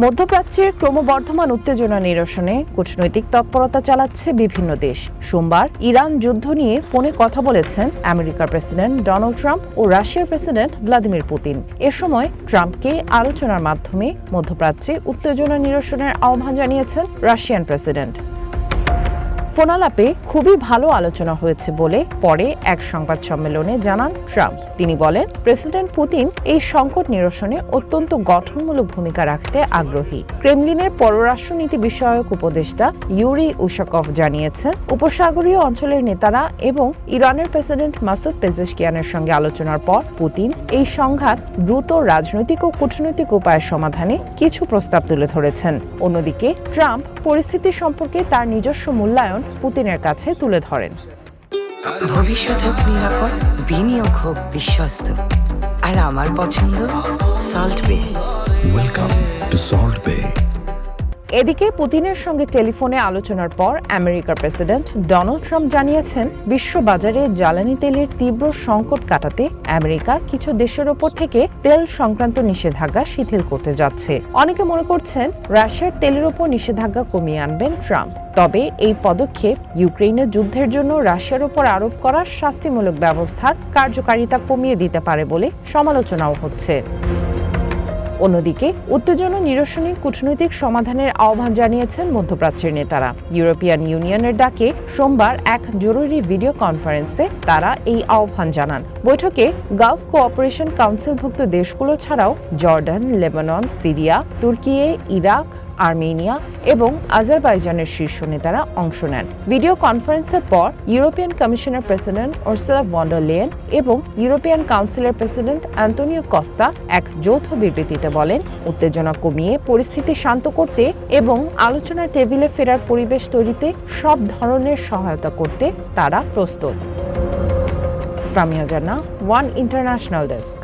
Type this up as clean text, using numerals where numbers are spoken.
মধ্যপ্রাচ্যের ক্রমবর্ধমান উত্তেজনা নিরসনে কূটনৈতিক তৎপরতা চালাচ্ছে বিভিন্ন দেশ। সোমবার ইরান যুদ্ধ নিয়ে ফোনে কথা বলেছেন আমেরিকার প্রেসিডেন্ট ডোনাল্ড ট্রাম্প ও রাশিয়ার প্রেসিডেন্ট ভ্লাদিমির পুতিন। এ সময় ট্রাম্পকে আলোচনার মাধ্যমে মধ্যপ্রাচ্যে উত্তেজনা নিরসনের আহ্বান জানিয়েছেন রাশিয়ান প্রেসিডেন্ট। ফোনালাপে খুবই ভালো আলোচনা হয়েছে বলে পরে এক সংবাদ সম্মেলনে জানান ট্রাম্প। তিনি বলেন, প্রেসিডেন্ট পুতিন এই সংকট নিরসনে অত্যন্ত গঠনমূলক ভূমিকা রাখতে আগ্রহী। ক্রেমলিনের পররাষ্ট্রনীতি বিষয়ক উপদেষ্টা ইউরি উশাকভ জানিয়েছেন, উপসাগরীয় অঞ্চলের নেতারা এবং ইরানের প্রেসিডেন্ট মাসুদ পেজেশকিয়ানের সঙ্গে আলোচনার পর পুতিন এই সংঘাত দ্রুত রাজনৈতিক ও কূটনৈতিক উপায়ে সমাধানে কিছু প্রস্তাব তুলে ধরেছেন। অন্যদিকে ট্রাম্প পরিস্থিতি সম্পর্কে তার নিজস্ব মূল্যায়ন পুতিনের কাছে তুলে ধরেন। ভবিষ্যৎ হোক নিরাপদ, বিনিয়োগ হোক বিশ্বস্ত, আর আমার পছন্দ সল্ট বে। ওয়েলকাম টু সল্ট বে। এদিকে পুতিনের সঙ্গে টেলিফোনে আলোচনার পর আমেরিকার প্রেসিডেন্ট ডোনাল্ড ট্রাম্প জানিয়েছেন, বিশ্ববাজারে জ্বালানি তেলের তীব্র সংকট কাটাতে আমেরিকা কিছু দেশের ওপর থেকে তেল সংক্রান্ত নিষেধাজ্ঞা শিথিল করতে যাচ্ছে। অনেকে মনে করছেন রাশিয়ার তেলের ওপর নিষেধাজ্ঞা কমিয়ে আনবেন ট্রাম্প। তবে এই পদক্ষেপ ইউক্রেনের যুদ্ধের জন্য রাশিয়ার ওপর আরোপ করা শাস্তিমূলক ব্যবস্থার কার্যকারিতা কমিয়ে দিতে পারে বলে সমালোচনাও হচ্ছে। অন্যদিকে উত্তেজনা নিরসনে কূটনৈতিক সমাধানের আহ্বান জানিয়েছেন মধ্যপ্রাচ্যের নেতারা। ইউরোপিয়ান ইউনিয়নের ডাকে সোমবার এক জরুরি ভিডিও কনফারেন্সে তারা এই আহ্বান জানান। বৈঠকে গালফ কোঅপারেশন কাউন্সিলভুক্ত দেশগুলো ছাড়াও জর্ডান, লেবানন, সিরিয়া, তুর্কি, ইরাক, আর্মেনিয়া এবং আজারবাইজানের শীর্ষ নেতারা অংশ নেন। ভিডিও কনফারেন্সের পর ইউরোপিয়ান কমিশনের president Ursula von der Leyen এবং ইউরোপিয়ান কাউন্সিলের প্রেসিডেন্ট অ্যান্টোনিও কস্তা এক যৌথ বিবৃতিতে বলেন, উত্তেজনা কমিয়ে পরিস্থিতি শান্ত করতে এবং আলোচনার টেবিলে ফেরার পরিবেশ তৈরিতে সব ধরনের সহায়তা করতে তারা প্রস্তুত। সামিয়া জান্নাহ, ওয়ান ইন্টারন্যাশনাল ডেস্ক।